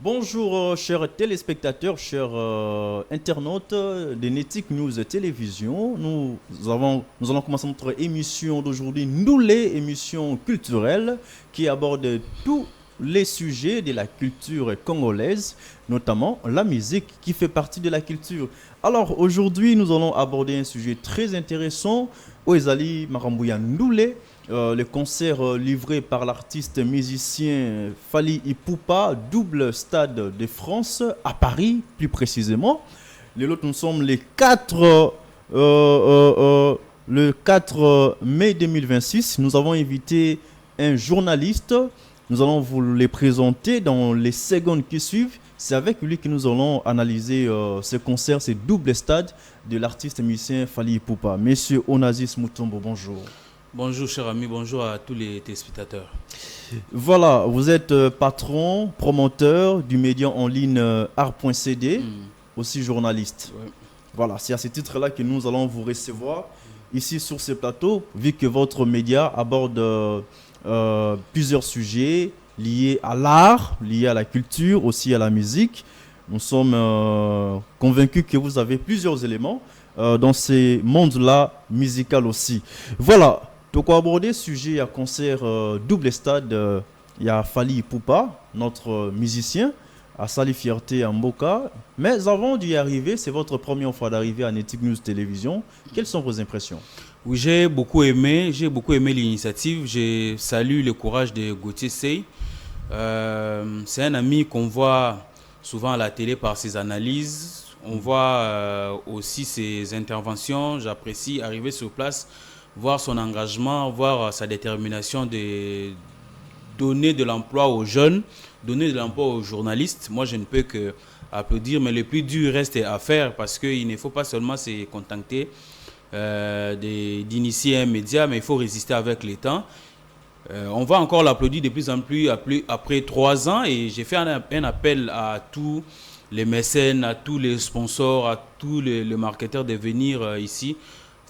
Bonjour chers téléspectateurs, chers internautes de Netic News Télévision. Nous allons commencer notre émission d'aujourd'hui, les émissions culturelles qui abordent tous les sujets de la culture congolaise, notamment la musique qui fait partie de la culture. Alors aujourd'hui, nous allons aborder un sujet très intéressant, Oezali Marambouya Ndoulé. Le concert livré par l'artiste musicien Fally Ipupa, double stade de France, à Paris plus précisément. Nous sommes le 4 mai 2026. Nous avons invité un journaliste. Nous allons vous les présenter dans les secondes qui suivent. C'est avec lui que nous allons analyser ce concert, ce double stade de l'artiste musicien Fally Ipupa. Monsieur Onassis Mutombo, bonjour. Bonjour cher ami, bonjour à tous les téléspectateurs. Voilà, vous êtes patron, promoteur du média en ligne art.cd, aussi journaliste. Ouais. Voilà, c'est à ce titre-là que nous allons vous recevoir ici sur ce plateau, vu que votre média aborde plusieurs sujets liés à l'art, liés à la culture, aussi à la musique. Nous sommes convaincus que vous avez plusieurs éléments dans ces mondes-là musical aussi. Voilà. Donc, on va aborder sujet à concert double stade. Il y a Fally Ipupa, notre musicien, à Sali Fierté en Mboka. Mais avant d'y arriver, c'est votre première fois d'arriver à Netic News Télévision. Quelles sont vos impressions? Oui, j'ai beaucoup aimé l'initiative. Je salue le courage de Gauthier Sey. C'est un ami qu'on voit souvent à la télé par ses analyses. On voit aussi ses interventions. J'apprécie arriver sur place, voir son engagement, voir sa détermination de donner de l'emploi aux jeunes, donner de l'emploi aux journalistes. Moi, je ne peux que applaudir, mais le plus dur reste à faire parce qu'il ne faut pas seulement se contenter d'initier un média, mais il faut résister avec le temps. On va encore l'applaudir de plus en plus après 3 ans et j'ai fait un appel à tous les mécènes, à tous les sponsors, à tous les marketeurs de venir ici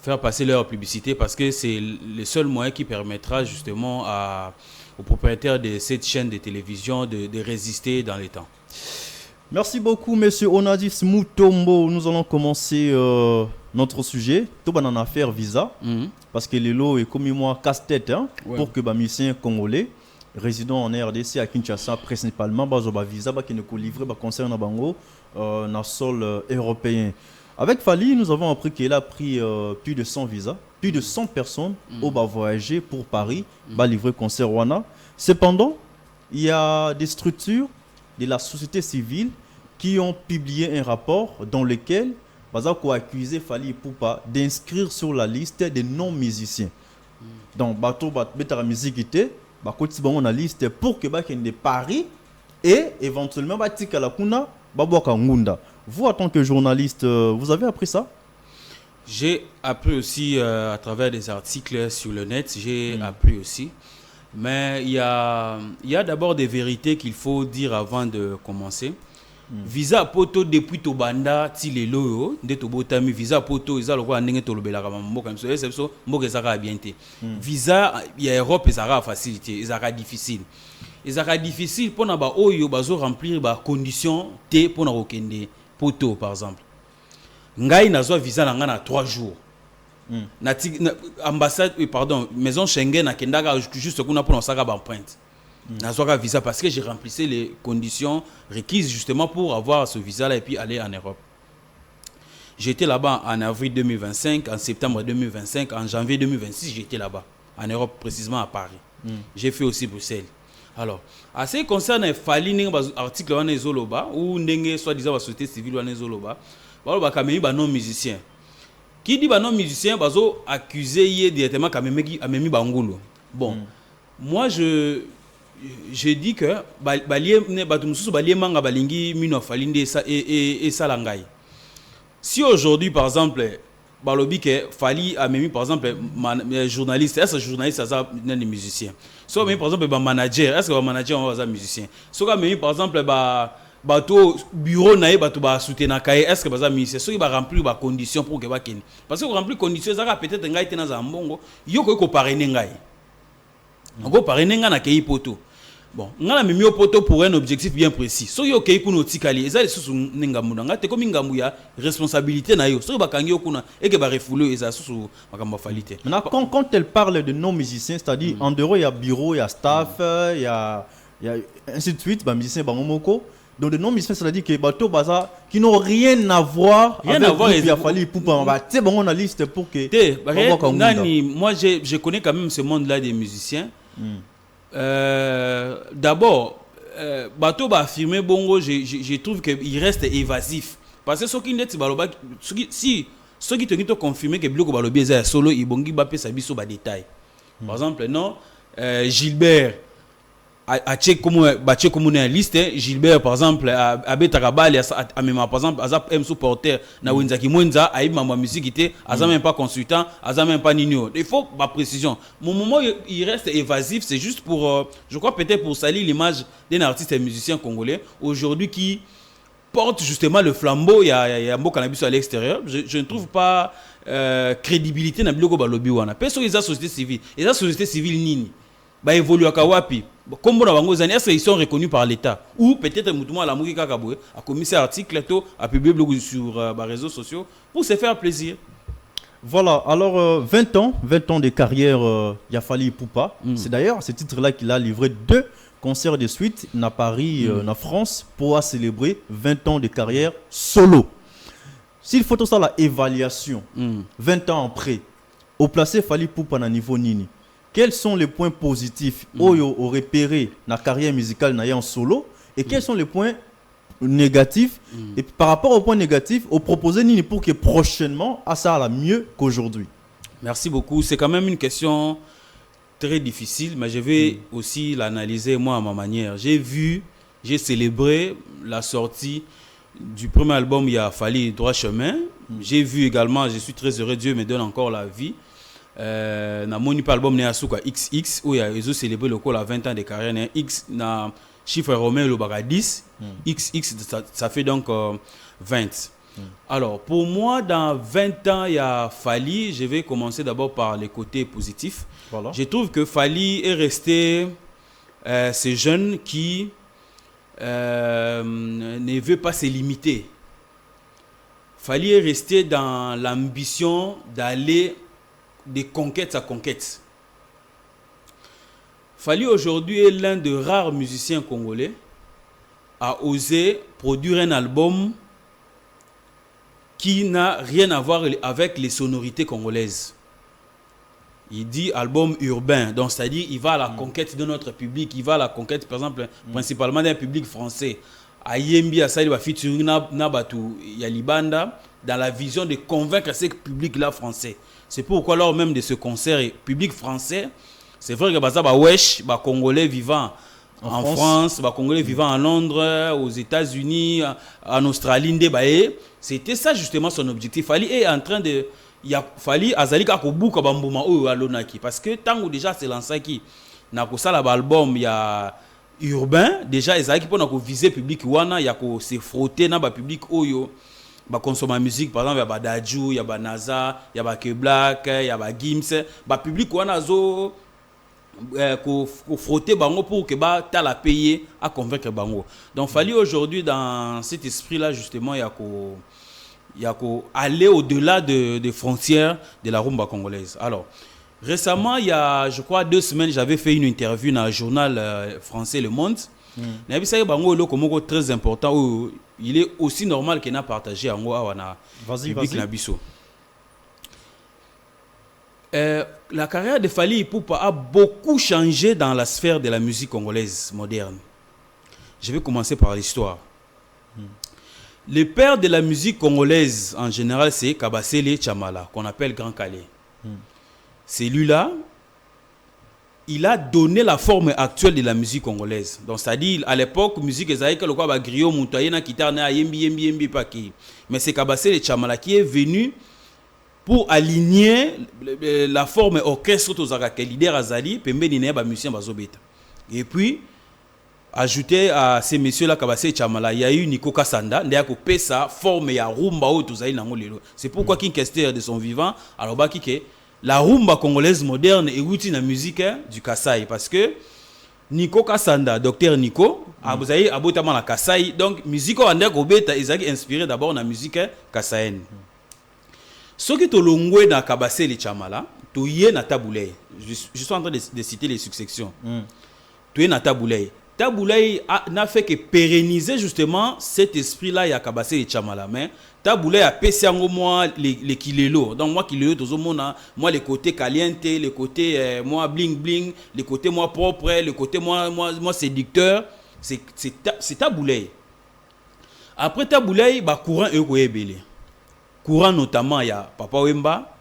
faire passer leur publicité parce que c'est le seul moyen qui permettra justement aux propriétaires de cette chaîne de télévision de résister dans les temps. Merci beaucoup, monsieur Onassis Mutombo. Nous allons commencer notre sujet. Tout en affaire visa. Parce que les lots est comme moi casse-tête pour que les musiciens congolais résidant en RDC à Kinshasa principalement un visa qui nous livrer concernant Bango dans le sol européen. Avec Fally, nous avons appris qu'il a pris plus de 100 visas, plus de 100 personnes au voyager pour Paris, livrer concert Wana. Cependant, il y a des structures de la société civile qui ont publié un rapport dans lequel ils ont accusé Fally Ipupa d'inscrire sur la liste des non-musiciens. Donc, bateau la musique était, on a la liste pour que de Paris et éventuellement batika la kuna baboka ngunda. Vous, en tant que journaliste, vous avez appris ça? J'ai appris aussi à travers des articles sur le net, j'ai appris aussi. Mais il y a d'abord des vérités qu'il faut dire avant de commencer. Visa poto depuis Tobanda, Tilelo, de Tobotami, visa poto, ils ont le Tolobela, visa, il y a Europe, ils ont facilité, ils ont difficile. Ils ont difficile pour remplir les conditions pour nous poto par exemple. Ngai nazo visa na 3 jours. Ambassade maison Schengen na kendaga juste pour nous saka ba pointe. Nazo visa parce que j'ai remplissé les conditions requises justement pour avoir ce visa là et puis aller en Europe. J'étais là-bas en avril 2025, en septembre 2025, en janvier 2026, j'étais là-bas en Europe précisément à Paris. J'ai fait aussi Bruxelles. Alors, à ce qui concerne Fally article wana ezoloba ou ndenge soi-disant la société civile wana ezoloba, ba kamemi ba non musicien. Qui dit ba non musicien bazo accusé yé directement kamemi amemi bangulu. Bon, moi je dis que si aujourd'hui par exemple balobi que Fally a mis par exemple journaliste, est-ce que journaliste ça des musiciens? So par exemple manager, est-ce que manager on va musicien? So par exemple bateau bureau naé bateau ba soutenir kaye, est-ce que baza musicien? So il va remplir ba conditions pour que ba ken. Parce que remplir conditions ça peut-être ngai tena za mbongo, yo ko parrainer ngai. On go parrainer nga na kei poto. Bon, on a mis au poteau pour un objectif bien précis. So yo kei kuno tikali, eza susu nengamu nga te komi ngamu ya responsabilité na yo. So ba kangi okuna et que ba refoulé eza susu makamba falite. Maintenant quand elle parle de non musiciens, c'est-à-dire en dehors il y a bureau, il y a staff, il y a ainsi de suite, ba musiciens ba momoko. Donc de non musiciens, c'est-à-dire que bateau baza qui n'ont rien à voir avec il a fallu pour c'est bon on a liste pour que nani moi je connais quand même ce monde là des musiciens. D'abord, bateau va affirmer bongo, je trouve qu'il reste évasif. Parce que ceux qui ne si ceux qui te confirmer que Biloko Balobi est solo, ils bongi bape sabi sur des détails. Par exemple, non, Gilbert a check comme une liste. Gilbert, par exemple, a Betarabal, a même par exemple, Azap M supporter, na Wenzaki Mwenza, a eu ma musique était, Azam même pas consultant, Azam même pas nino. Il faut ma précision. Mon moment il reste évasif, c'est juste pour, je crois peut-être pour salir l'image d'un artiste et musicien congolais aujourd'hui qui porte justement le flambeau. Il y a un beau cannabis à l'extérieur. Je ne trouve pas crédibilité dans Biloko Balobi wana. Personne ils a société civile, ils a société civile nini. Bah évolue à Kawapi. Comme est-ce qu'ils sont reconnus par l'État ou peut-être Moutouma la Mouri Kakaboué a commis cet article a publié sur les réseaux sociaux pour se faire plaisir. Voilà, alors 20 ans de carrière Yafali Poupa. C'est d'ailleurs à ce titre-là qu'il a livré 2 concerts de suite à Paris, en France, pour célébrer 20 ans de carrière solo. S'il faut tout ça, la évaluation, 20 ans après, au placé Fali Poupa à niveau Nini. Quels sont les points positifs au repéré dans la carrière musicale en solo et quels sont les points négatifs et par rapport aux points négatifs, au proposer Nini pour que prochainement ça aille mieux qu'aujourd'hui. Merci beaucoup. C'est quand même une question très difficile, mais je vais aussi l'analyser moi à ma manière. J'ai célébré la sortie du premier album il y a fallu droit chemin. J'ai vu également, je suis très heureux, Dieu me donne encore la vie. Na moni album ne asuka XX où ils ont célébré le col à 20 ans de carrière na X na chiffre romain le baga 10 XX ça fait donc 20. Alors pour moi dans 20 ans il y a Fally, je vais commencer d'abord par les côtés positifs. Voilà. Je trouve que Fally est resté ces jeunes qui ne veut pas se limiter. Fally est resté dans l'ambition d'aller de conquête à conquête. Fally aujourd'hui est l'un des rares musiciens congolais à oser produire un album qui n'a rien à voir avec les sonorités congolaises. Il dit album urbain, donc c'est-à-dire il va à la conquête de notre public, il va à la conquête par exemple principalement d'un public français. A Yembi a Saïd featuring na batu Yalibanda dans la vision de convaincre ce public-là français. C'est pourquoi lors même de ce concert public français, c'est vrai que wesh, Congolais vivant en France, Congolais vivant en Londres, aux États-Unis, en Australie, c'était ça justement son objectif. Fally est en train de Fally azali ka kobuka bambuma oyo alonaki parce que tant déjà c'est lancé qui na ko sala album il y a urbain déjà ezali pour na ko viser public wana ya ko se frotter na ba public oyo ba consommer musique par exemple ya ba Dadju ya ba Naza ya ba K-Black ya ba Gims ba public wana zo ko frotter bango pour que ba tala payer à convaincre bango. Donc Fally aujourd'hui dans cet esprit là justement il y a aller au-delà des frontières de la rumba congolaise. Alors récemment il y a je crois 2 semaines j'avais fait une interview dans le journal français Le Monde. Nabi ça bango lo komoko très important où il est aussi normal qu'il n'a partagé en wana public na biso. La carrière de Fally Ipupa a beaucoup changé dans la sphère de la musique congolaise moderne. Je vais commencer par l'histoire. Le père de la musique congolaise en général c'est Kabasele Chamala qu'on appelle Grand Calais. C'est lui-là. Il a donné la forme actuelle de la musique congolaise. Donc, c'est-à-dire, à l'époque, musique, le quoi, griot, montaye, na guitare, na yembi, paki. Mais c'est Kabasele Chamala qui est venu pour aligner la forme orchestre aux Zaka, leader Azali, pembe ni ba musicien bazobeta. Et puis, ajouter à ces messieurs-là, Kabasele Chamala, il y a eu Nico Kassanda, il y a coupé sa forme ya rumba ou tout ça, c'est pourquoi qu'il question de son vivant, alors la rumba congolaise moderne est outil la musique du Kassai parce que Nico Kasanda, docteur Nico, Abouzaï, Abotama la Kasai. Donc, musique au Andek Obeta, ils ont inspiré d'abord la musique kassaïenne. Ce qui est au Longwe dans Kabase les Chamala, tu y es na Taboulay. Je suis en train de citer les successions. Tu es na Taboulay. Taboulay n'a fait que pérenniser justement cet esprit-là, il y a Kabase les Chamala. Mais Taboulay a péché en moi les kilelo. Donc, moi, kilelo, tout le monde, moi, les côtés caliente, les côtés moi bling bling, les côtés moi propre, les côtés moi séducteur. C'est Taboulay. Après Taboulay, bah, courant est belé. Courant notamment, il y a Papa Wemba.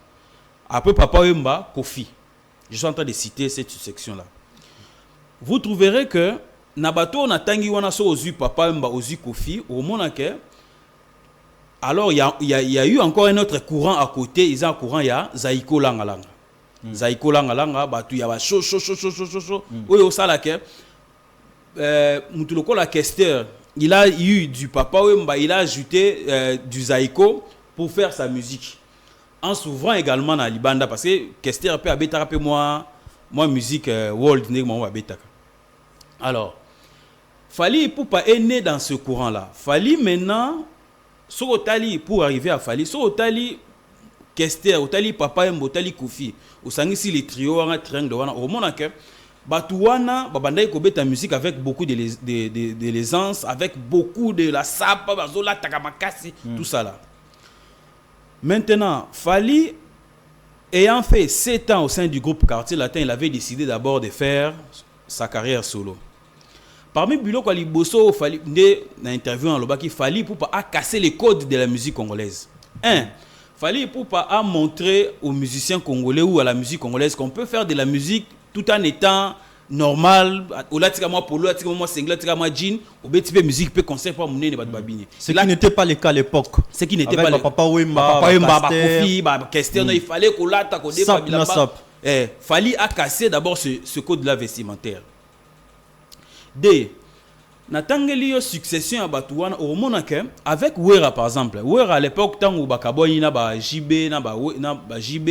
Après Papa Wemba, Kofi. Je suis en train de citer cette section-là. Vous trouverez que Nabato, on a tangi wana so ozu Papa Wemba, ozu Kofi, au monde que. Alors, il y a eu encore un autre courant à côté. Ils ont un courant, il y a Zaiko Langalanga. Zaiko Langalanga, il y a chaud. Oui, au salake. Moutuloko la questeur, il a eu du Papa Wemba, il a ajouté du Zaiko pour faire sa musique. En s'ouvrant également dans Libanda, parce que Kester peut habiter moi musique world moi alors Fally Ipupa est né dans ce courant là. Fally maintenant Sokotali pour arriver à Fally Sokotali Kester Otali Papa Wemba Otali Kofi osangisi les trio en triangle wana au monde que Batouana babanda kobeta musique avec beaucoup de l'aisance, avec beaucoup de la sapa bazola takamakasi tout ça là. Maintenant, Fally, ayant fait 7 ans au sein du groupe Quartier Latin, il avait décidé d'abord de faire sa carrière solo. Parmi Bilo Kwaliboso, Fally, dans l'interview en Lobaki, Fally Ipupa a cassé les codes de la musique congolaise. Fally Ipupa a montré aux musiciens congolais ou à la musique congolaise qu'on peut faire de la musique tout en étant normal. Polo, jean, musique peut concert pour mener babini. Ce qui n'était pas le cas à l'époque. Ce qui n'était pas le cas. Papa Wemba, Kofi, Kester, il fallait qu'on l'atta qu'on Fally a cassé d'abord ce code-là vestimentaire. Natangeli succession à Batouana au Monake avec Wera par exemple. Wera à l'époque tant où Bakaboy na ba JB na ba JB.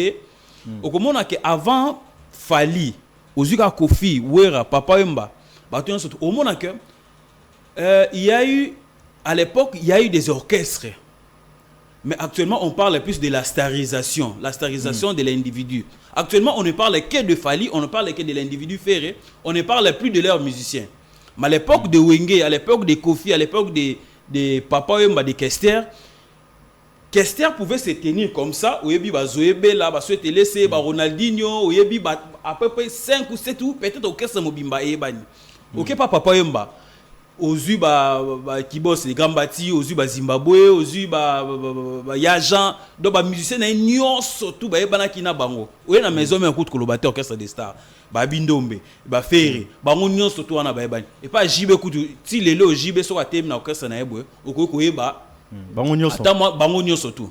Au Monake avant Fally Ozuka Kofi, Wera, Papa Wemba, au Monake, il y a eu, à l'époque, il y a eu des orchestres. Mais actuellement, on parle plus de la starisation de l'individu. Actuellement, on ne parle que de Fally, on ne parle que de l'individu ferré, on ne parle plus de leurs musiciens. Mais à l'époque de Wenge, à l'époque de Kofi, à l'époque de Papa Wemba, de Kester pouvait se tenir comme ça, Oyebi Zoebe là, Souhaité laisser, Ronaldinho, Oyebi à peu près 5 ou 7 ou peut-être au Kessa Mobimba et Bani. Ok, Papa Wemba, Ozu Kibos, les Gambati, Ozu Zimbabwe, Ozu Yajan, donc musiciens n'ont surtout Bana Kina Bango. Oye na maison mais un coup de colobateur orchestre des stars. Bindombe, Ferré, Bango Nyon surtout en Bani. Et pas JB coup de si les lots JB sur la thème na orchestre na Ebwe, Okoyeba. Surtout.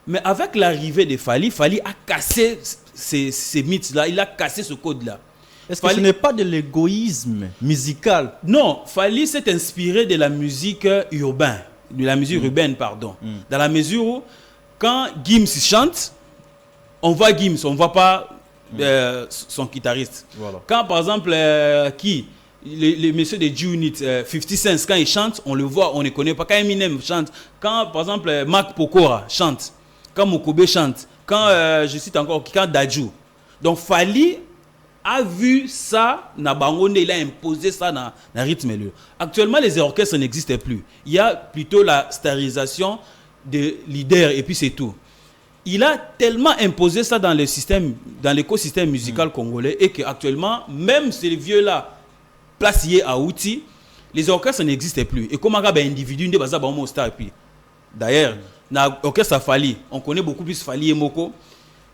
Mais avec l'arrivée de Fally a cassé ces mythes-là, il a cassé ce code-là. Est-ce que ce n'est pas de l'égoïsme musical? Non, Fally s'est inspiré de la musique urbaine, pardon. Dans la mesure où, quand Gims chante, on voit Gims, on ne voit pas son guitariste. Voilà. Quand par exemple, les messieurs de G-Unit, 50 Cent, quand ils chantent, on le voit, on ne connaît pas. Quand Eminem chante, quand par exemple Mac Pokora chante, quand Mokobe chante, quand je cite encore, quand Dadju. Donc Fally a vu ça, il a imposé ça dans le rythme. Actuellement, les orchestres n'existent plus. Il y a plutôt la starisation de leaders et puis c'est tout. Il a tellement imposé ça dans l'écosystème musical congolais et qu'actuellement, même ces vieux-là, placés à outils, les orchestres n'existent plus. Et comme un individu, d'ailleurs, dans l'orchestre Fally, on connaît beaucoup plus Fally et Moko.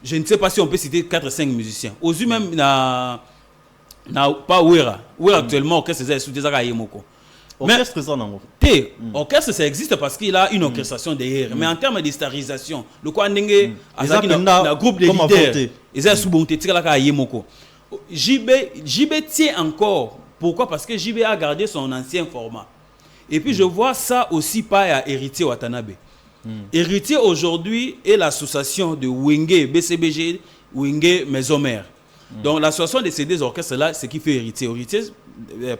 Je ne sais pas si on peut citer 4-5 musiciens. Aux yeux même, pas Wera. Wera actuellement, orchestre c'est sous des et Moko. Orchestre ça non. Orchestre ça existe parce qu'il a une orchestration derrière. Mais en termes de starisation, le quoi ndenge un groupe de leaders, ils ont sous bonté tika et Moko. JB tient encore. Pourquoi? Parce que JB a gardé son ancien format. Et puis je vois ça aussi pas à Héritier Watanabe. Héritier aujourd'hui est l'association de Wenge, BCBG, Wenge Maison Mère. Donc l'association de ces deux orchestres là, c'est qui fait héritier. Héritier,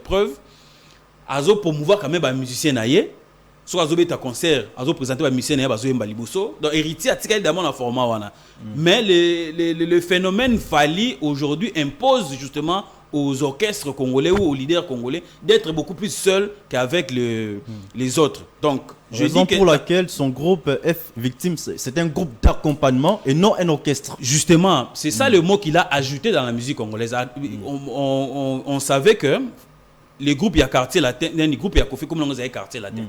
preuve, azo promouvoir quand même les musiciens naïe. Soit azo beta concert, azo présenter les musiciens naïe, azo yemba liboso. Donc héritier a tiré d'abord dans format wana. Mais le phénomène Fally aujourd'hui impose justement aux orchestres congolais ou aux leaders congolais d'être beaucoup plus seuls qu'avec les autres. Donc, raison pour laquelle son groupe F Victime, c'est un groupe d'accompagnement et non un orchestre. Justement, c'est ça le mot qu'il a ajouté dans la musique congolaise. On savait que les groupes, il y a quartier latin, les groupes, il y a Kofi, comme on a quartier latin.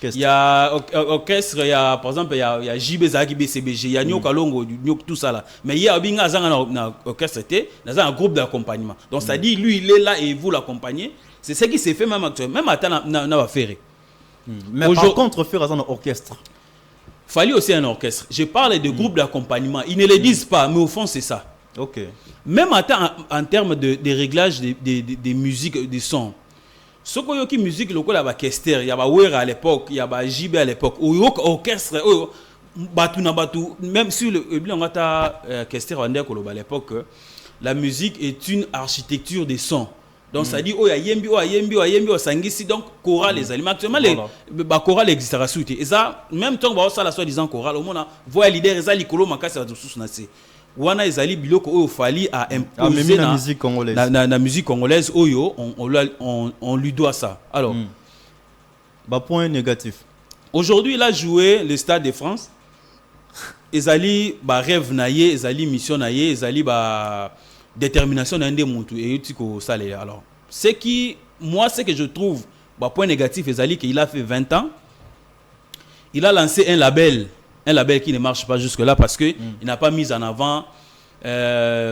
Il y a orchestre, il y a, par exemple, il y a JB Zaki BCBG, il y a Nyok Alongo, tout ça là. Mais il y a un orchestre, dans un groupe d'accompagnement. Donc ça dit, lui, il est là et vous l'accompagnez. C'est ce qui s'est fait même actuellement. Même à temps, on a fait. Mais par contre, faire un orchestre. Fally aussi un orchestre. Je parle de groupes d'accompagnement. Ils ne le disent pas, mais au fond, c'est ça. Ok. Même en termes de réglage des musiques, des sons. Ce qu'il y a qui musique locale, il y a Kester, il y a Wera à l'époque, il y a JB à l'époque, il y a orchestre, même si le Kester à l'époque, la musique est une architecture des sons. Donc ça dit, il y a Yembi, Sangisi, donc chorale les aliments. Actuellement, les chorale existera sous. Et ça, même tant que ça la soi-disant chorale, au moins, voit les leaders, les colo, makasi va tous nasser. Wana ezali biloko oyo Fally a imposé la musique congolaise. La musique congolaise oyo on lui doit ça. Alors point négatif. Aujourd'hui il a joué le Stade de France. Ezali rêve naie, ezali mission naie, ezali détermination nande muntu et utiko salé. Alors ce que je trouve point négatif ezali qu'il a fait 20 ans. Il a lancé un label qui ne marche pas jusque-là parce qu'il n'a pas mis en avant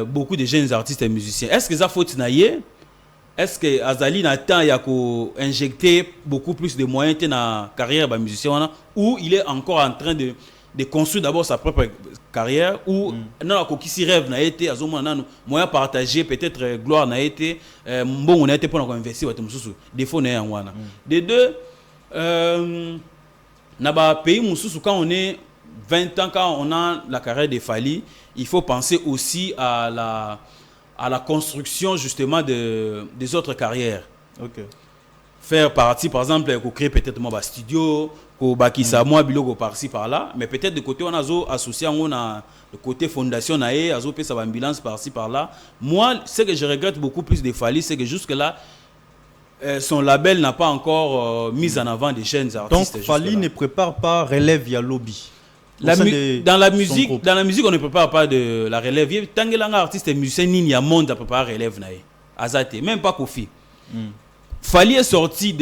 beaucoup de jeunes artistes et musiciens. Est-ce que ça faut naïe? Est-ce que Azali Nathan y a injecté beaucoup plus de moyens dans la carrière de musicien ou il est encore en train de construire d'abord sa propre carrière ou non la qui rêve n'a été à moyen partagé peut-être gloire n'a été bon on a été pour investir des fois n'est en wana. Des deux n'a pays mususu quand on est 20 ans, quand on a la carrière de Fally, il faut penser aussi à la construction justement des autres carrières. Okay. Faire partie, par exemple, créer peut-être un studio, bakisa moi biloko par-ci par-là, mais peut-être de côté on a associé on a le côté fondation naé, azo peut sa ambulance par-ci par-là. Moi, ce que je regrette beaucoup plus de Fally, c'est que jusque là son label n'a pas encore mis en avant des jeunes artistes. Donc Fally ne prépare pas relève via lobby. Dans la musique, on ne prépare pas de la relève. Tant que l'artiste est musicien, il y a monde à préparer relève naé. Azate, même pas Kofi. Fally est sorti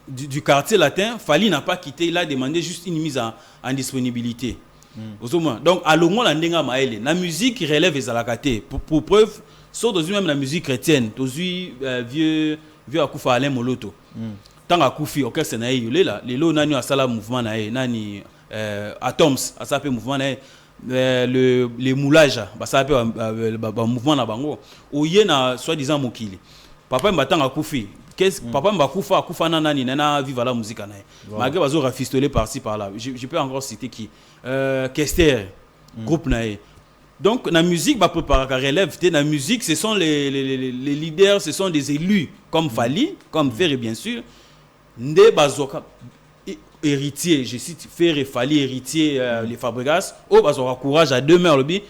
du quartier latin. Fally n'a pas quitté. Il a demandé juste une mise en disponibilité. Donc à l'ombre la musique relève les alakaté. Pour preuve, sauf dans même la musique chrétienne, dans vieux Akoufa Alain Moloto. Tant à Koufi, orchestre naïe, les lots nani asala mouvement naïe, nani Atoms, ça fait mouvement naïe, les moulages, ça fait mouvement na bango. Ou yena soi-disant mokili. Papa m'attend à Koufi. Papa Koufa nani nana vive la musique naïe. Malgré bazo rafistolé par-ci par-là. Je peux encore citer qui Kester, groupe naïe. Donc la musique va préparer la relève. La musique, ce sont les leaders, ce sont des élus comme Fally, comme Ferré bien sûr. Nde bazoka héritier, je cite Ferré, Fally héritier les Fabregas. Oh bazoka courage à deux mains lobby.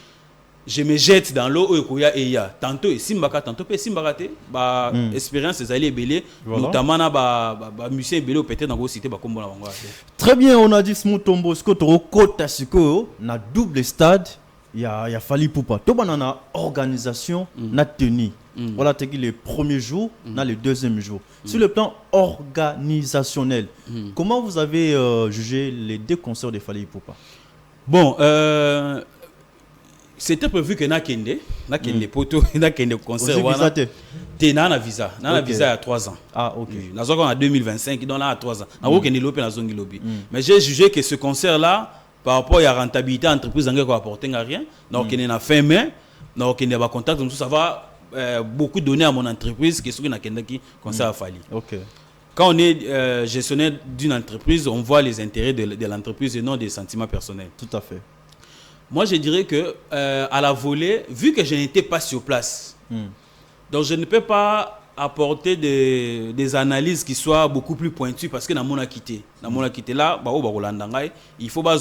Je me jette dans l'eau et il y a tantôt et simbaka tantôt pe simbakate ba expérience des alliés belé notamment na ba musicien belé peut-être dans go cité ba kombo na bango. Très bien, on a dit Smooth Tombo ce que tu recota ce que na double stade. Il y a Fally Poupa. Tout le monde a organisation, na tenue. Voilà, c'est le premier jour, le deuxième jour. Sur le plan organisationnel, comment vous avez jugé les deux concerts de Fally Poupa? Bon, c'était prévu que na kende poto, na kende concert. Na visa il y a 3 ans. Ah, ok. En 2025, donc là, à 3 ans. Mais j'ai jugé que ce concert-là, par rapport à la rentabilité, l'entreprise n'a apporté rien. Donc, il y a fin mai, donc il y a contact, donc ça va beaucoup donner à mon entreprise qui est qui concerne Fally. Okay. Quand on est gestionnaire d'une entreprise, on voit les intérêts de l'entreprise et non des sentiments personnels. Tout à fait. Moi, je dirais que à la volée, vu que je n'étais pas sur place, donc je ne peux pas apporter des analyses qui soient beaucoup plus pointues parce que dans mon quitté là, il faut pas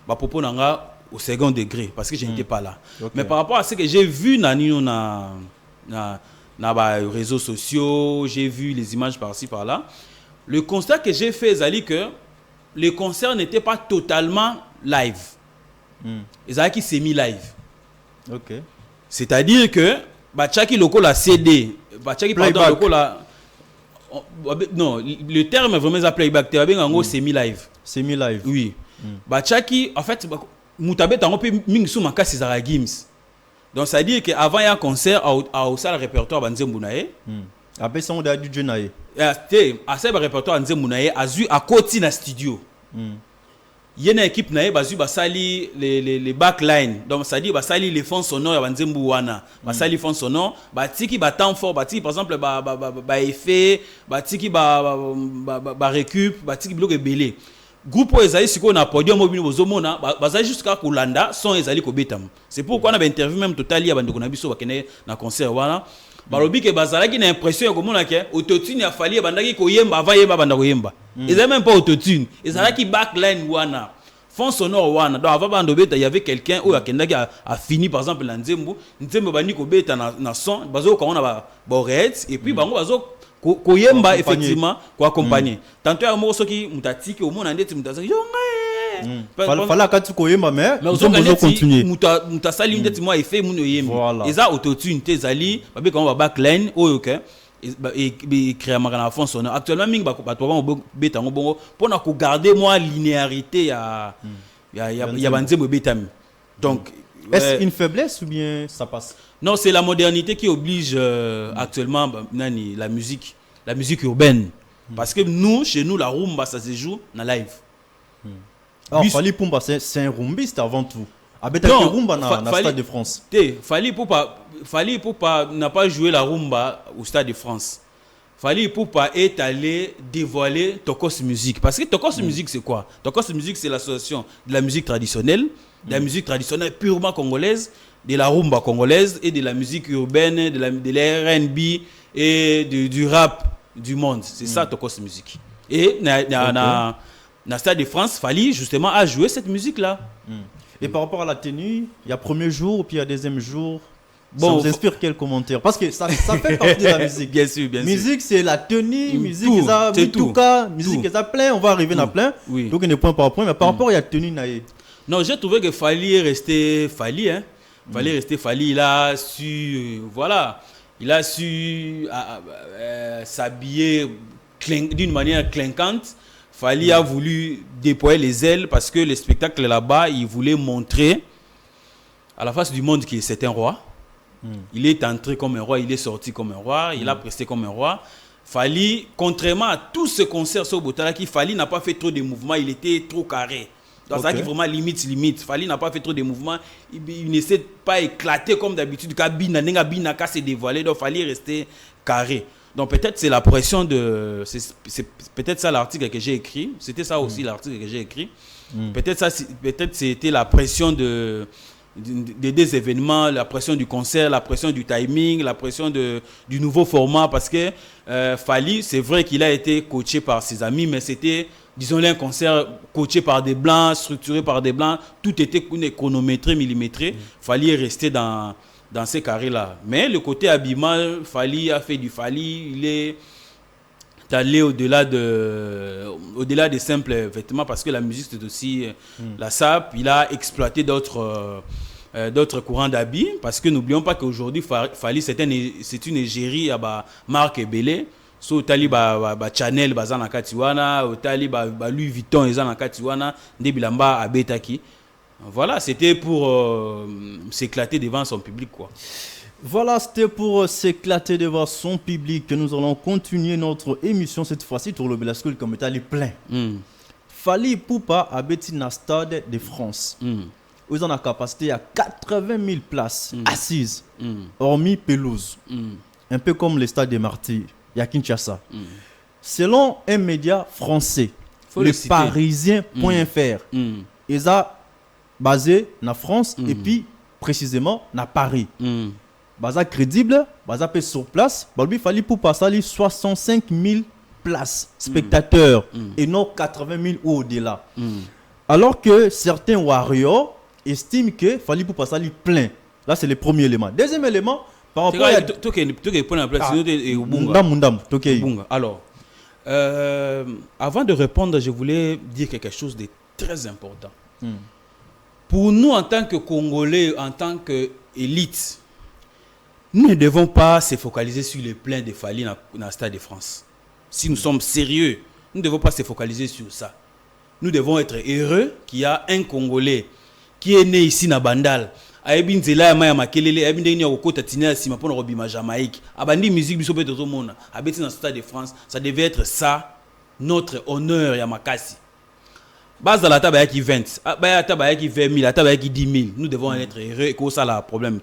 propos au second degré parce que je n'étais pas là. Okay. Mais par rapport à ce que j'ai vu dans les réseaux sociaux, j'ai vu les images par-ci par-là, le constat que j'ai fait, c'est que le concert n'était pas totalement live. Ils qui s'est mis live. Okay. C'est-à-dire que Bachaki loko la CD, Bachaki pardon loko la non, le terme est vraiment playback, c'est mis live. C'est mis live. Oui. Bachaki en fait Moutabe tango pe mingsu makasi za games. Donc ça veut dire que avant il y a un concert au salle répertoire banzembu nae. Après ça on a du jenae. À salle répertoire banzembu nae azu à côté na studio. Il y a une équipe nae bazu basali les backline. Donc ça dit basali les fonds sonores banzembu wana. Basali fonds sonores, batiki ba temps fort, batiki par exemple ba effet, batiki ba récup, batiki bloc belé. Groupe ezali siko na podium mobile bozomona bazali jusqu'à kolanda son ezali ko betam. C'est pourquoi on a interview même totali ya bandeko na biso bakene na concert wana. Balobi ke bazalaki na impression ya komona ke autotune ya fali bandaki ko yemba avant yemba bandako yemba. Ezali même pas autotune, ezalaki backline wana. Fond sonore wana. Donc avant bando beta il y avait quelqu'un où akendaki a fini par exemple na nzembo bandi ko beta na son bazo ko on a ba oreillettes et puis bango bazo koyemba effectivement ko accompagner tantôt ya moko soki mutatiki au monde ndeti mutazaki fala kati koyemba mais nous allons continuer mutasali ndeti moi effet muno yemba eza autotune te zali babe ko ba backline oyo ke et créer makana fond sonore actuellement mingi ba to beta ngo bongo pona ko garder moi linéarité ya banzembo betami donc est-ce une faiblesse ou bien ça passe? Non, c'est la modernité qui oblige actuellement la musique urbaine. Parce que nous, chez nous, la rumba, ça se joue en live. Alors, Fally Poupa, c'est un rumbiste avant tout. Non, rumba dans le Stade de France. Fally Poupa n'a pas joué la rumba au Stade de France. Fally Poupa est allé dévoiler Tokos Music. Parce que Tokos Music, c'est quoi? Tokos Music, c'est l'association de la musique traditionnelle, purement congolaise, de la rumba congolaise et de la musique urbaine, de la R&B et du rap du monde. C'est ça, Tokos Music. Et dans le Stade de France, Fally justement a joué cette musique-là. Et par rapport à la tenue, il y a premier jour, puis il y a deuxième jour. Bon, ça vous inspire quel commentaire? Parce que ça fait partie de la musique. Bien sûr. Musique, c'est la tenue, musique, c'est tout cas, musique, c'est plein, on va arriver à plein. Oui. Donc, il y a point par point, mais par rapport à la tenue, non, j'ai trouvé que Fally est resté Fally, hein. Fallait rester Fally, il a su s'habiller d'une manière clinquante. Fally a voulu déployer les ailes parce que le spectacle là-bas, il voulait montrer à la face du monde que c'est un roi. Il est entré comme un roi, il est sorti comme un roi, il a presté comme un roi. Fally, contrairement à tous ces concerts sur Botalaki, Fally n'a pas fait trop de mouvements, il était trop carré. Donc ça qui vraiment limite. Fally n'a pas fait trop de mouvements. Il ne s'est pas éclaté comme d'habitude. Kabina s'est dévoilé. Donc Fally est resté carré. Donc peut-être c'est la pression de... C'est peut-être ça l'article que j'ai écrit. C'était ça aussi l'article que j'ai écrit. Peut-être c'était la pression des événements, la pression du concert, la pression du timing, la pression du nouveau format. Parce que Fally, c'est vrai qu'il a été coaché par ses amis, mais c'était... Disons-le, un concert coaché par des blancs, structuré par des blancs, tout était chronométré, millimétré. Fally rester dans ces carrés-là. Mais le côté habillement, Fally a fait du Fally, il est allé au-delà des simples vêtements parce que la musique c'est aussi la sape. Il a exploité d'autres courants d'habits parce que n'oublions pas qu'aujourd'hui, Fally c'est une égérie à marque Belé. So tali ba Chanel baza na katiwana, tali ba Louis Vuitton eza na katiwana, nde bilamba abetaki. Voilà, c'était pour s'éclater devant son public quoi. Voilà, c'était pour s'éclater devant son public que nous allons continuer notre émission cette fois-ci pour le Belascool comme état plein. Fally Poupa abeti na Stade de France. Où ils ont la capacité à 80 000 places assises, hormis pelouse. Un peu comme le Stade des Martyrs. Il y a Kinshasa. Selon un média français, le Parisien.fr, ils ont basé en France et puis précisément à Paris. Baza crédible, baza peut sur place, il fallait pour passer 65 000 places spectateurs et non 80 000 ou au-delà. Alors que certains warriors estiment qu'il fallait pour passer plein. Là, c'est le premier élément. Deuxième élément, par rapport à... Alors, avant de répondre, je voulais dire quelque chose de très important. Pour nous, en tant que Congolais, en tant qu'élite, nous ne devons pas se focaliser sur les pleins de Fali dans le Stade de France. Si nous sommes sérieux, nous ne devons pas se focaliser sur ça. Nous devons être heureux qu'il y a un Congolais qui est né ici dans Bandal. Ayebi nzela ya makelele ayebi ndeni ya kokota tinia sima pona robima Jamaïque. Abandi musique biso beto to mona. Abeti dans le Stade de France, ça devait être ça notre honneur ya makasi. Base la taba yaki 20, ba taba yaki 20 000, taba yaki 10 000. Nous devons être heureux et que ça la problème.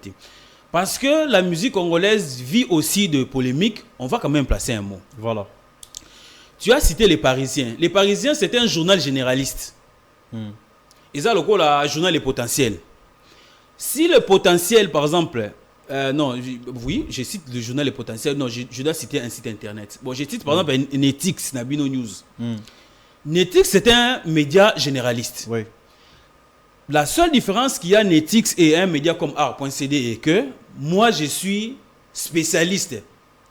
Parce que la musique congolaise vit aussi de polémiques, on va quand même placer un mot. Voilà. Tu as cité les Parisiens. Les Parisiens, c'était un journal généraliste. Ils ont le journal Les Potentiels. Si le potentiel, par exemple, oui, je cite le journal Les Potentiels, non, je dois citer un site internet. Bon, je cite par exemple Netix, Nabino News. Netix, c'est un média généraliste. Oui. La seule différence qu'il y a Netix et un média comme art.cd est que moi, je suis spécialiste.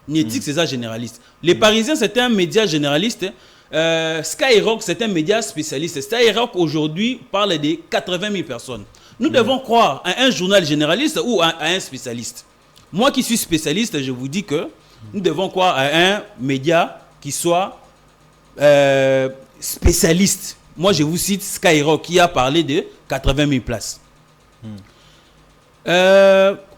Netix, c'est ça, généraliste. Les Parisiens, c'est un média généraliste. Skyrock, c'est un média spécialiste. Skyrock, aujourd'hui, parle de 80 000 personnes. Nous devons croire à un journal généraliste ou à un spécialiste. Moi qui suis spécialiste, je vous dis que nous devons croire à un média qui soit spécialiste. Moi, je vous cite Skyrock qui a parlé de 80 000 places.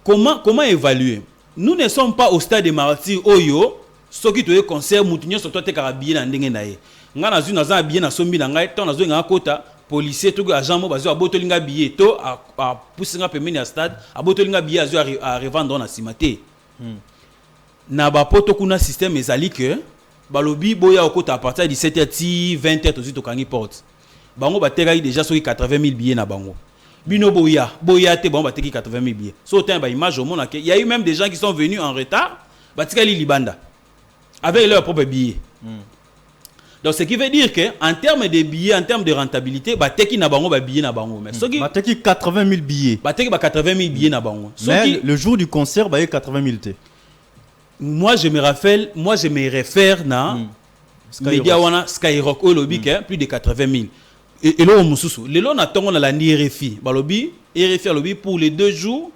Comment évaluer? Nous ne sommes pas au stade de martyrs Oyo, ce qui te concerne Moutinho sur toi te carabiller dans ndenge nae. Nga na zu na za bien na sombi na ngai, ton na zo nga kota policier to agent mo bazo abotolinga billet to a poussinga pemeni à stade, abotolinga billet azo a revendre na simate. Na ba poto kuna système ezali que balobi boya okota à partir de 17h ti 20h to kangi porte. Bango bateka déjà sur 80 000 billets na bango. Bino boya te bon bateki 80 000 billets. So temps ba image au monde, il y a eu même des gens qui sont venus en retard, batika li libanda avec leurs propres billets. Donc ce qui veut dire que en termes de billets, en termes de rentabilité, bateki na bango ba billets na bango. Mais ce qui bateki 80 000 billets. Bateki ba 80 000 billets na bango. Mais le jour du concert ba 80 000 té. Moi je me réfère na média wana Skyrock au lobby plus de 80 000. Et là, on a la RFI. RFI lobby pour les 2 jours,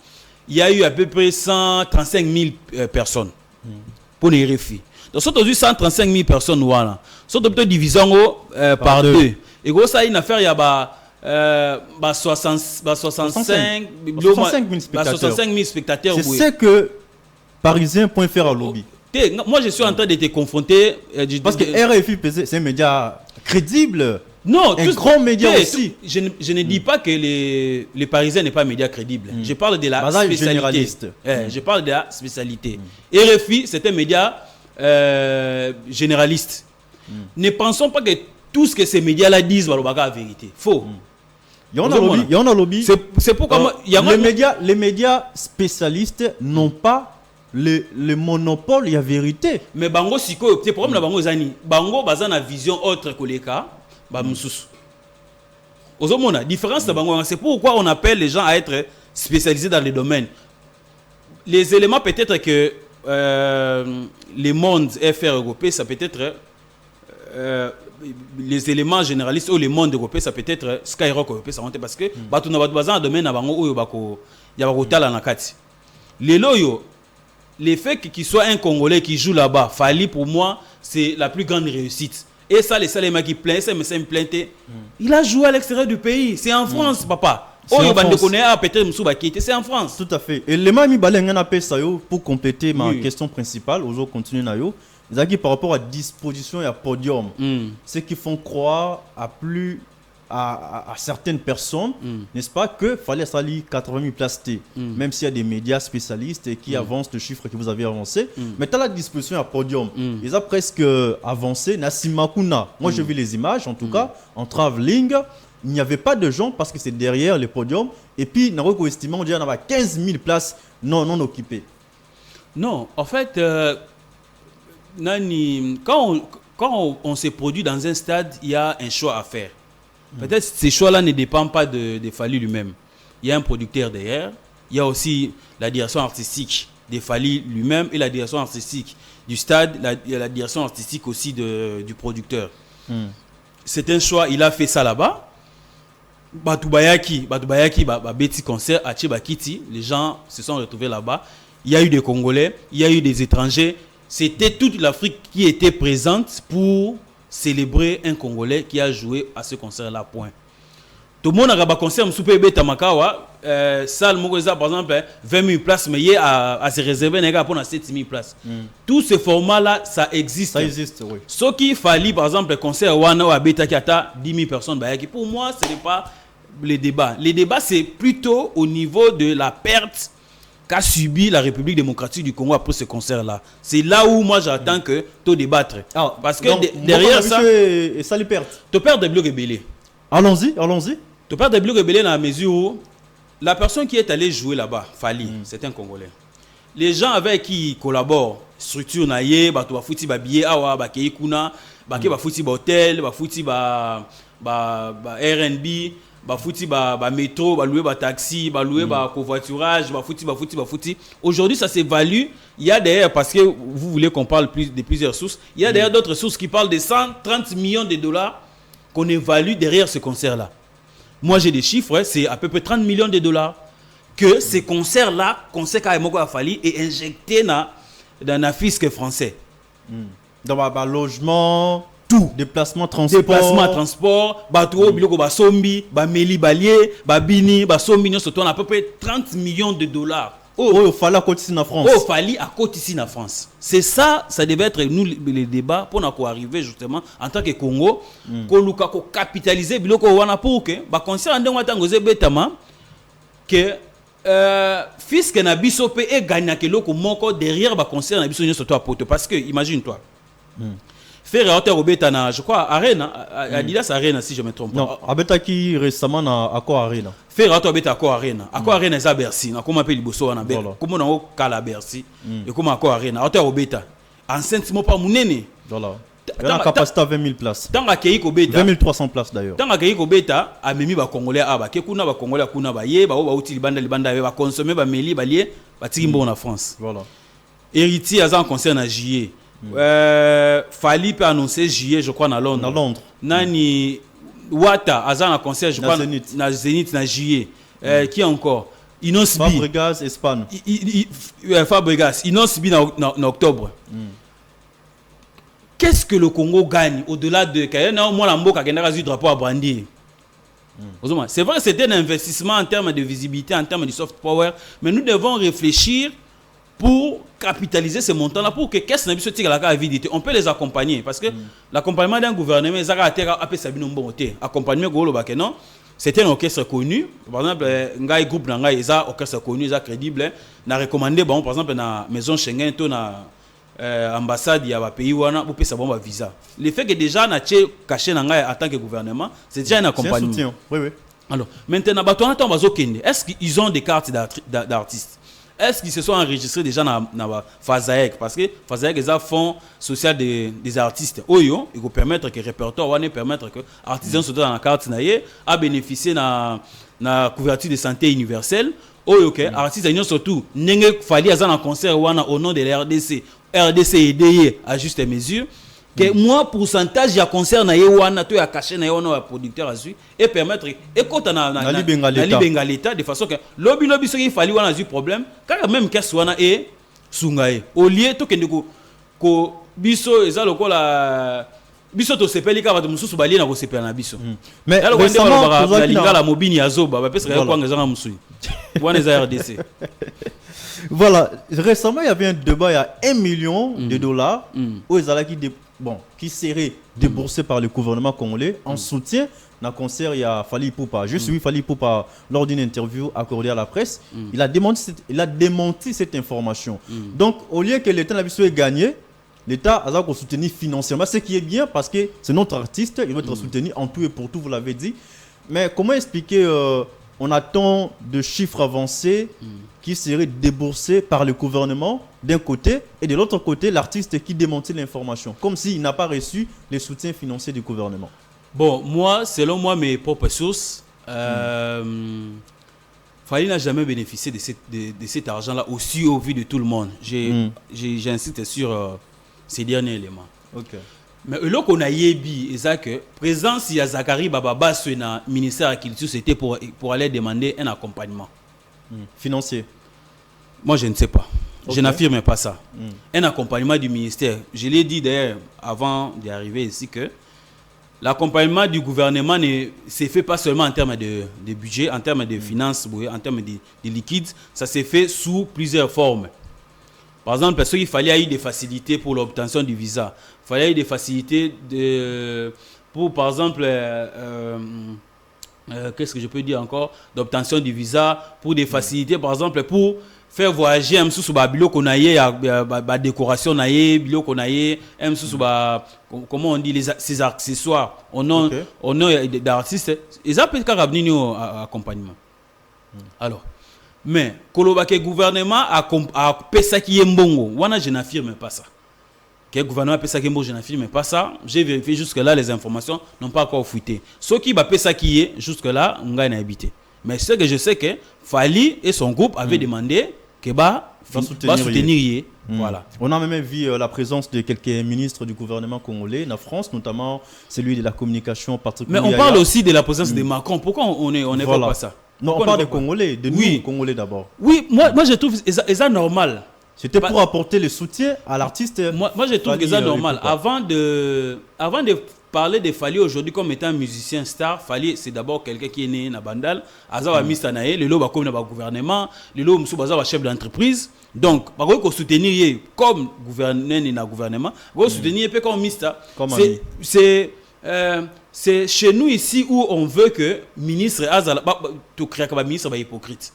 il y a eu à peu près 135 000 personnes pour les RFI. Donc, si on a 135 000 personnes, voilà. Si on a divisé par 2. Et ça, il y a une affaire, il y a 65 000 spectateurs. C'est ce que Parisien.fr a lobby. Moi, je suis en train de te confronter. Parce que RFI, c'est un média crédible. Non, un grand média aussi. Je ne dis pas que les Parisiens n'est pas un média crédible. Je parle de la spécialité. Je parle de la spécialité. RFI, c'est un média généraliste. Ne pensons pas que tout ce que ces médias-là disent va la vérité. Faux. Il y en a lobby. C'est pourquoi les médias spécialistes n'ont pas le monopole, il y a vérité. Mais Bango Siko, c'est problème Bango Zani. Bango bazan a vision autre que les cas. La différence de Bango, c'est pourquoi on appelle les gens à être spécialisés dans les domaines. Les éléments peut-être que les mondes FR européens, ça peut être les éléments généralistes ou les mondes européens, ça peut être Skyrock européen, ça monte parce que tu n'as pas un domaine à Bango où il y a un kati. Les loyaux, le fait qu'il soit un Congolais qui joue là-bas, Fali pour moi, c'est la plus grande réussite. Et ça, les salés qui plaignent, ça me plaint. Il a joué à l'extérieur du pays. C'est en France, papa. C'est en France. Tout à fait. Et les mami baleng appelle ça pour compléter ma question principale. Aujourd'hui, continue na yo. Ils par rapport à disposition et à podium, ce qui font croire à certaines personnes, n'est-ce pas, que fallait salir 80 000 places T, même s'il y a des médias spécialistes qui avancent le chiffre que vous avez avancé. Mais tu as la disposition à podium. Ils ont presque avancé. Nasimakuna. Moi, je vis les images, en tout cas, en travelling. il n'y avait pas de gens parce que c'est derrière le podium. Et puis, on estime qu'il y a 15 000 places non occupées. Non, en fait, quand on se produit dans un stade, il y a un choix à faire. Peut-être que ces choix-là ne dépendent pas de Fally lui-même. Il y a un producteur derrière. Il y a aussi la direction artistique de Fally lui-même et la direction artistique du stade, la direction artistique aussi du producteur. C'est un choix, il a fait ça là-bas. Batoubayaki, Betty concert, Achibakiti, les gens se sont retrouvés là-bas. Il y a eu des Congolais, il y a eu des étrangers. C'était toute l'Afrique qui était présente pour célébrer un Congolais qui a joué à ce concert-là, point. Tout le monde a un concert, M. Tamakawa, salle Mogoza, par exemple, 20 000 places, mais il y a à se réserver pour 7 000 places. Tout ce format-là, ça existe. Ça existe, oui. Ce qu'il fallait, par exemple, le concert Wana ou Abeta qui a 10 000 personnes, pour moi, ce n'est pas les débats. Les débats, c'est plutôt au niveau de la perte qu'a subi la République démocratique du Congo après ce concert-là. C'est là où moi j'attends que tu débattre. Parce que donc, derrière ça, ça les perd. Tu perds des blocs rebellés. Allons-y. Tu perds des blocs rebellés dans la mesure où la personne qui est allée jouer là-bas, Fally, c'est un Congolais. Les gens avec qui ils collaborent, structure naïe, tu vas foutre des billets, tu vas foutre des hôtels, tu vas foutre des R&B, bafouti métro, louer taxi, louer covoiturage, bafouti. Aujourd'hui, ça s'évalue. Il y a derrière, parce que vous voulez qu'on parle de plusieurs sources, il y a derrière d'autres sources qui parlent de 130 millions de dollars qu'on évalue derrière ce concert-là. Moi, j'ai des chiffres, c'est à peu près 30 millions de dollars que ces concerts-là, concert Kaimoko a fallu, est injecté dans un fisc français. Dans le logement... Tout. Déplacement, transport, bateau, biloko, sombi, meli, balier, bini, sombi, on a à peu près 30 millions de dollars. Il fallait à côté ici en France. Il fallait à côté ici en France. C'est ça, ça devait être nous les débats pour nous arriver justement en tant que Congo, qu'on capitaliser biloko wana pour que ba concert en dengo tangoze betama que fisc na biso pe e gagna que loko moko derrière ba concert na biso nyoso to apoto parce que imagine-toi. Faire hauteur au Bétana, je crois, Arena, Adidas Arena, si je me trompe pas. Non, Abeta qui récemment à Accor Arena. Faire hauteur au Béta Accor Arena. Accor Arena, c'est à Bercy. Comment on appelle Liboso en Bercy? Comment on a Kala Bercy? Et comment Accor Arena? Hauteur au Béta. Enceinte, moi pas mon aîné. Voilà. Il y a une capacité à 20 000 places. Tant qu'à au Béta. 20 300 places d'ailleurs. Tant qu'à au Béta, à Mimi, va Congolais, à Kekuna, va Congolais, à Kuna, va Yé, va Outi, Libanda, va consommer, va Meli, va Lié, va Tigimbo en France. Voilà. Héritier, à un concert à J. Fally peut annoncer juillet, je crois, dans Londres. Nani Wata, Azan a concert, je crois, dans Zénith, dans juillet. Qui encore? Inosbi. Fabregas, Espagne. Fabregas, Inosbi en octobre. Qu'est-ce que le Congo gagne au-delà de. Moi, la Mboka, qui a eu drapeau à brandir. C'est vrai que c'était un investissement en termes de visibilité, en termes de soft power, mais nous devons réfléchir pour capitaliser ces montants-là, pour que qu'est-ce que la avidité, on peut les accompagner. Parce que l'accompagnement d'un gouvernement, accompagnement, c'était un orchestre connu. Par exemple, un groupe un orchestre connu, crédible. On a recommandé, par exemple, dans la maison Schengen, dans l'ambassade, il y a un pays où on a un visa. Le fait que déjà, on a caché en tant que gouvernement, c'est déjà un accompagnement. C'est un soutien, oui. Alors, maintenant, est-ce qu'ils ont des cartes d'artistes? Est-ce qu'ils se sont enregistrés déjà dans Fazaek? Parce que Fazaek est un fonds social des artistes. Il va permettre que le répertoire, permettre que les artisans soient dans la carte à bénéficier de la couverture de santé universelle. Les artistes, surtout, il fallait avoir un concert au nom de la RDC. RDC aidé à juste mesure. Que moi pourcentage ya concert na yewana to ya caché na yewana producteur azu et permettre et quand on a na l'état de façon que lobby ce qu'il fallait wana azu problème car même qu'est-ce wana et sungae au lieu to kende ko biso eza lokola biso to sepeli ka bato mususu bali na ko sepela na biso mais récemment la lingala mobini azoba ba pesa kwa ngeza na musui wana za RDC. Voilà, récemment il y avait un débat, il y a 1 million de dollars où ils allaient qui serait déboursé par le gouvernement congolais en soutien dans le concert. Il y a Fally Ipupa. Je suis Fally Ipupa lors d'une interview accordée à la presse. Il a démenti cette information. Donc, au lieu que l'État ait gagné, l'État a soutenu financièrement, ce qui est bien parce que c'est notre artiste, il doit être soutenu en tout et pour tout, vous l'avez dit. Mais comment expliquer on attend de chiffres avancés qui seraient déboursés par le gouvernement d'un côté et de l'autre côté l'artiste qui démentit l'information, comme s'il n'a pas reçu les soutiens financiers du gouvernement. Bon, moi, selon moi, mes propres sources, Fally n'a jamais bénéficié de cet argent-là aussi au vu de tout le monde. J'insiste sur ces derniers éléments. Okay. Mais là qu'on a yébi, c'est que présence il y a Zachary Bababa sur le ministère de la Culture, c'était pour aller demander un accompagnement financier. Moi, je ne sais pas. Okay. Je n'affirme pas ça. Un accompagnement du ministère. Je l'ai dit d'ailleurs avant d'y arriver ici que l'accompagnement du gouvernement ne s'est fait pas seulement en termes de budget, en termes de finances, en termes de liquides. Ça s'est fait sous plusieurs formes. Par exemple, parce qu'il fallait des facilités pour l'obtention du visa. Il fallait des facilités pour, par exemple, qu'est-ce que je peux dire encore, d'obtention du visa, pour des facilités, par exemple, pour faire voyager un sous bilo qu'on a la décoration na bilo qu'on a un sous comment on dit ces accessoires on a d'artistes ils appellent carabini au accompagnement. Alors mais kolobake gouvernement a pesa qui est mbongo wana je n'affirme pas ça. Que le gouvernement pesa qui est mbongo je n'affirme pas ça. J'ai vérifié jusque là les informations n'ont pas encore fuité. Ce qui va pesa qui est jusque là on gagne habité. Mais ce que je sais que Fally et son groupe avaient demandé que va soutenir. Voilà. On a même vu la présence de quelques ministres du gouvernement congolais en France, notamment celui de la communication particulièrement. Mais on parle aussi de la présence de Macron. Pourquoi on n'est pas ça? Non, on parle des Congolais, de nous Congolais d'abord. Oui, moi je trouve ça normal. C'était pour apporter le soutien à l'artiste. Moi je trouve que c'est normal. Avant de parler de Fally aujourd'hui comme étant musicien star, Fally c'est d'abord quelqu'un qui est né na Bandal, azawa mistanae, le loba comme na gouvernement, le loba musu bazawa chef d'entreprise. Donc, par contre, soutenir comme gouverneur et na gouvernement, soutenir peu comme mista. C'est chez nous ici où on veut que ministre azala to créer comme ministre ba hypocrite.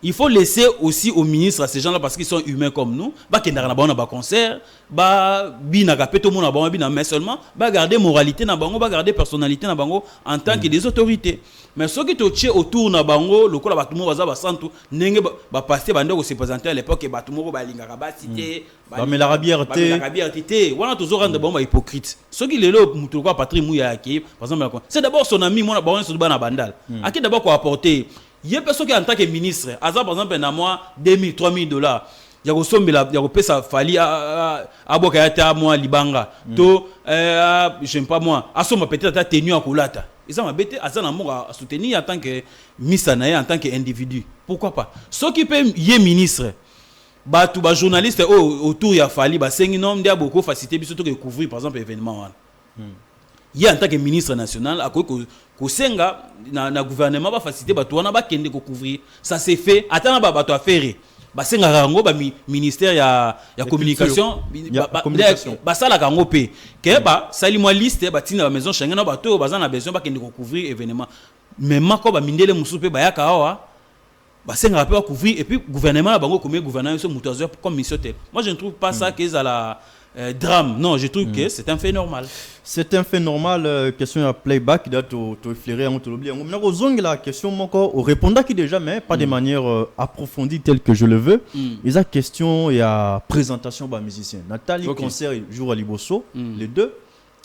Il faut laisser aussi aux ministres, à ces gens-là, parce qu'ils sont humains comme nous, qu'ils n'ont pas de concert, mais seulement garder moralité, garder personnalité en tant que des autorités. Mais ceux qui sont autour de bango, le coup là, tout le monde va s'entendre, n'engé passer bando se présenter à l'époque et tout le monde va l'ingaba cité, mais la rabiarité, on a toujours rendu bon hypocrite. Ceux qui les là, mutu quoi Patrick Mouya qui, par exemple, c'est d'abord son ami, moi na baron sur bana bandal. À qui d'abord quoi apporter? Il y a personne qui en tant que ministre, par exemple, un mois, 2000, 3000 $. Il y a aussi ça Fally à Bokayata, moi, Libanga. To, je ne sais pas moi, à son peut-être tenu en Koulata. Ils ont bêté à soutenir en tant que Missanae, en tant qu'individu. Pourquoi pas? Ceux qui peuvent y ministre, tous les journalistes autour de Fally, il y a beaucoup de facilité, surtout que couvrir, par exemple, l'événement. Il y a en tant que ministre national à quoi que senga na gouvernement va faciliter ba to na ba kende ko couvrir ça s'est fait attends ba to affaire ba senga rango ba ministère ya communication ba sala kango pe ke ba sali moi liste ba tina ba maison Schengen ba to ba na besoin ba kende ko couvrir événement mais mako ba mindele musu pe ba ya kawa ba senga pe couvrir et puis gouvernement la bango comme gouvernement so mutazo comme mission telle. Moi je ne trouve pas ça que ça la drame. Non, je trouve que c'est un fait normal. C'est un fait normal. Question à playback, date au effleurer, on te l'oublie. On a la question encore au répondant qui déjà, mais pas de manière approfondie telle que je le veux. Il y a question et à présentation par musicien. Nathalie concert jour à Liboso, les 2.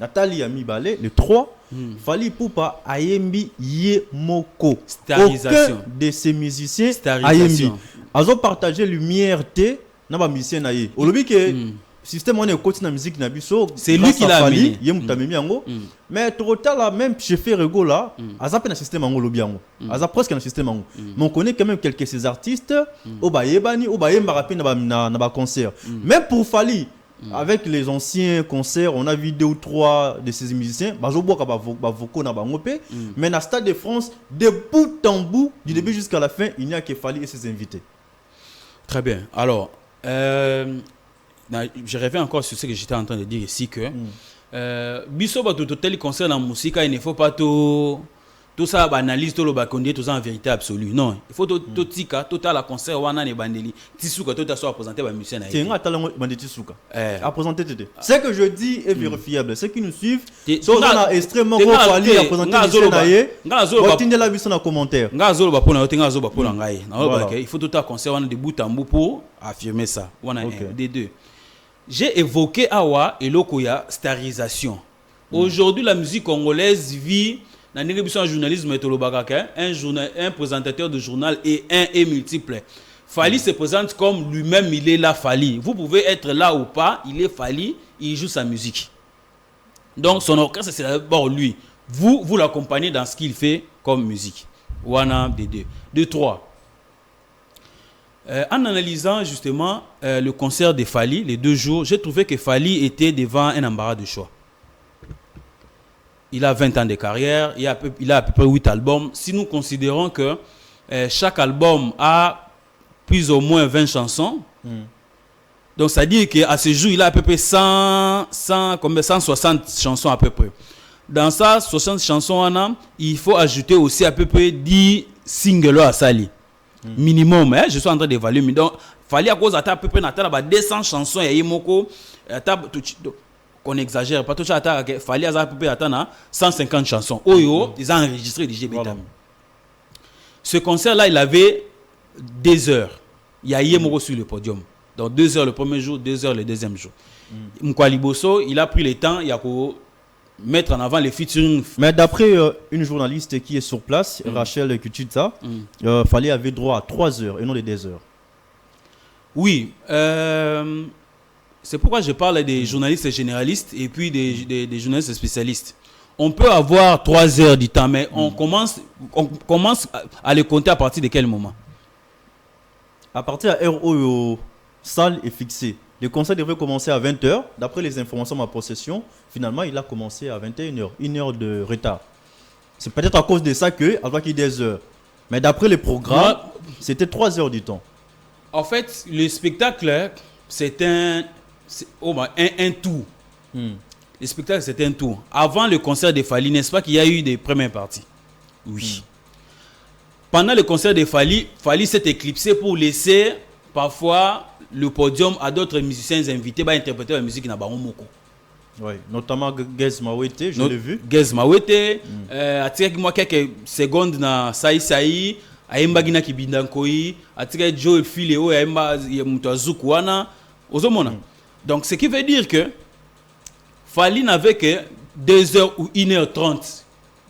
Nathalie a mis balai, les 3. Fally Ipupa Ayembi Yemoko. Starisation. Aucun de ces musiciens Ayembi. Ils ont partagé lumière T. N'a pas musicien naïe. Au lobby que système on est côté na musique na biso c'est lui qui l'a amené mais trop tard là même chez Ferrego là azapé na système ango lobby ango azap presque na système ango mais on connaît quand même quelques ces artistes au bayebani au bayemba rapé na ba concert même pour Fally avec les anciens concerts on a vu 2 ou 3 de ces musiciens bazo boka ba vocaux na bango pe mais na Stade de France de bout en bout du début jusqu'à la fin il n'y a que Fally et ses invités. Très bien. Alors je reviens encore sur ce que j'étais en train de dire ici que biso ba tout tel concert en musique il ne faut pas tout tout ça analyse tout le bacondier tout ça en vérité absolue non il faut tout tika tout à la concert wana ne bandeli tisuka tout à soit présenter ba musicien na c'est un talent bandeli tisuka à présenter tété ce que je dis est vérifiable ceux qui nous suivent sont dans extrêmement gros Fally à présenter musicien na ye botinde la biso na commentaire ngazo ba pona yote ngazo ba pona ngai il faut tout à concert wana de bout en bout pour affirmer ça wana des deux j'ai évoqué awa eloko ya starisation aujourd'hui la musique congolaise vit dans un journalisme un présentateur de journal est multiple. Fally se présente comme lui-même, il est là Fally. Vous pouvez être là ou pas, il est Fally, il joue sa musique. Donc son orchestre c'est d'abord lui. Vous l'accompagnez dans ce qu'il fait comme musique. Wana des deux. De trois. En analysant justement le concert de Fally, les 2 jours, j'ai trouvé que Fally était devant un embarras de choix. Il a 20 ans de carrière, il a à peu près 8 albums. Si nous considérons que chaque album a plus ou moins 20 chansons, donc ça dit qu'à ce jour, il a à peu près 160 chansons à peu près. Dans ça, 60 chansons, il faut ajouter aussi à peu près 10 singles à Sali. Minimum, je suis en train d'évaluer. Donc, il fallait à cause à peu près 200 chansons, il y a Imoko, qu'on exagère pas tout ça fallait à peu près attendre 150 chansons ils ont enregistré DJ Bitam. Ce concert là il avait 2 heures il y a Yemoko sur le podium donc 2 heures le premier jour 2 heures le deuxième jour Mkwali Bosso il a pris le temps il a pour mettre en avant les featuring mais d'après une journaliste qui est sur place Rachel Kuchita Fally avait droit à 3 heures et non les 2 heures. Oui c'est pourquoi je parle des journalistes généralistes et puis des journalistes spécialistes. On peut avoir 3 heures du temps, mais on commence à les compter à partir de quel moment? À partir de RO, salle est fixée. Le concert devrait commencer à 20h. D'après les informations de ma possession, finalement, il a commencé à 21h. 1 heure de retard. C'est peut-être à cause de ça qu'il y a 2 heures. Mais d'après les programmes, c'était 3 heures du temps. En fait, le spectacle, c'est un tout. Le spectacle, c'est un tout. Avant le concert de Fally, n'est-ce pas qu'il y a eu des premières parties? Oui. Pendant le concert de Fally, Fally s'est éclipsé pour laisser parfois le podium à d'autres musiciens invités à interpréter la musique na bango moko. Oui, notamment Gez Mawete, je l'ai vu. Gez Mawete, atika moi quelques secondes na Saï, aimba gina kibindankoi, atika Joe Fileo, aimba mutazuku wana, ozomona. Donc, ce qui veut dire que Fally n'avait que 2 heures ou 1h30.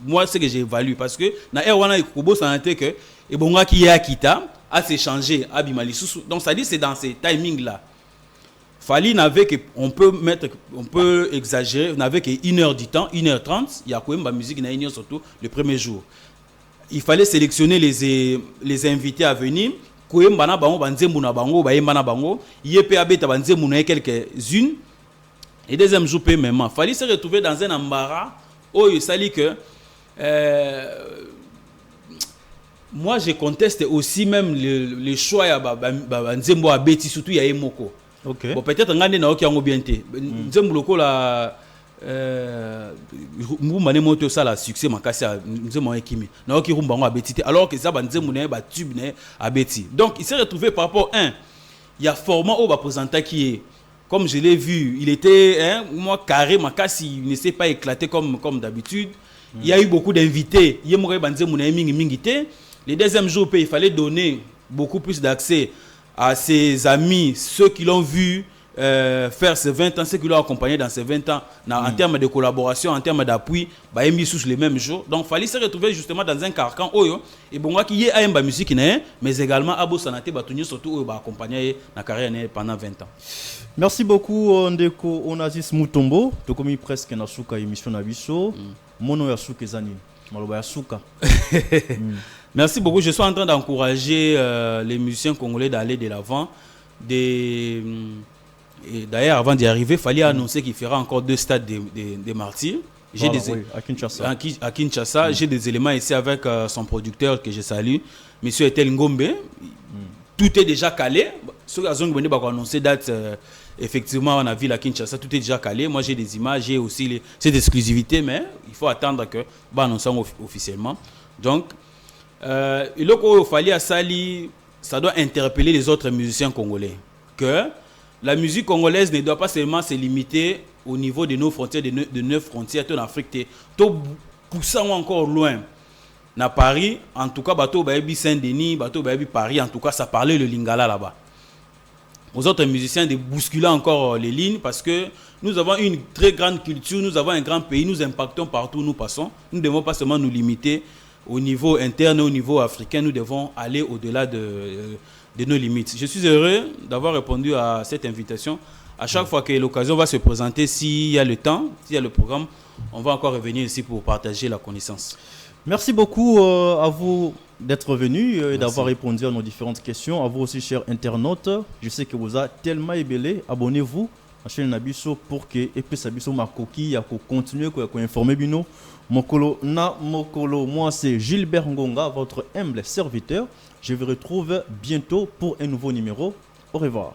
Moi, c'est ce que j'ai évalué. Parce que dans Erwana et Kubo, ça a été que Ebonga qui est à Kita a s'échangé à Bimali Soussou. Donc, ça dit c'est dans ces timings-là. Fally n'avait que, on peut exagérer, n'avait que 1 heure du temps, 1h30. Il y a quand même la musique, il y a surtout le premier jour. Il fallait sélectionner les invités à venir. Koyembana bango banzemuna bango bayembana bango yepe abeta banzemuna quelques-unes et deuxième jour même Fally se retrouver dans un embarras il sali que moi je conteste aussi même le choix ya banzembo abeti surtout ya Emoko. OK. Bon peut-être ngande na okiango bien te nzembo lokola mbumba ne moto ça la succès makasi nzembo ekimi na oki rumbango abeti alors que ça banzembo ne ba tube ne abeti. Donc il s'est retrouvé par rapport il y a format au ba présentant qui est comme je l'ai vu, il était moi carré makasi, il ne s'est pas éclaté comme d'habitude. Il y a eu beaucoup d'invités, yemore banzembo ne mingi te. Le deuxième jour il fallait donner beaucoup plus d'accès à ses amis, ceux qui l'ont vu faire ces 20 ans, ceux qui l'ont accompagné dans ces 20 ans, en termes de collaboration, en termes d'appui, bah, mis sous les mêmes jours. Donc, il fallait se retrouver justement dans un carcan, et bon, qui y a une musique, mais également, Abo Sanate, surtout, accompagné la carrière pendant 20 ans. Merci beaucoup, Ndeko Onazis Mutombo. Tu as commis presque dans la émission Nabiso. Mono Yasuke Zani. Maloba Yasuka. Merci beaucoup. Je suis en train d'encourager les musiciens congolais d'aller de l'avant. Et d'ailleurs, avant d'y arriver, il fallait annoncer qu'il fera encore 2 stades des martyrs. Voilà, à Kinshasa. À Kinshasa, j'ai des éléments ici avec son producteur que je salue, M. Etel Ngombe. Tout est déjà calé. ceux qui ont annoncé date, effectivement, on a vu la Kinshasa, tout est déjà calé. Moi, j'ai des images, j'ai aussi cette exclusivité, mais il faut attendre que bah, annoncer officiellement. Donc, il fallait à Sali, ça doit interpeller les autres musiciens congolais. Que la musique congolaise ne doit pas seulement se limiter au niveau de nos frontières, de 9 frontières, en Afrique. Tout poussant encore loin. Na Paris, en tout cas, bateau Bayebi Saint-Denis, bateau Bayebi Paris, en tout cas, ça parlait le lingala là-bas. Aux autres musiciens de bousculer encore les lignes parce que nous avons une très grande culture, nous avons un grand pays, nous impactons partout où nous passons. Nous ne devons pas seulement nous limiter au niveau interne, au niveau africain, nous devons aller au-delà de nos limites. Je suis heureux d'avoir répondu à cette invitation. À chaque fois que l'occasion va se présenter, s'il y a le temps, s'il y a le programme, on va encore revenir ici pour partager la connaissance. Merci beaucoup à vous d'être venu et d'avoir répondu à nos différentes questions. À vous aussi, chers internautes. Je sais que vous avez tellement ébélé. Abonnez-vous à la chaîne Nabiso pour que Nabiso Makoki continue à informer Bino. Mokolo na Mokolo. Moi, c'est Gilbert Ngonga, votre humble serviteur. Je vous retrouve bientôt pour un nouveau numéro. Au revoir.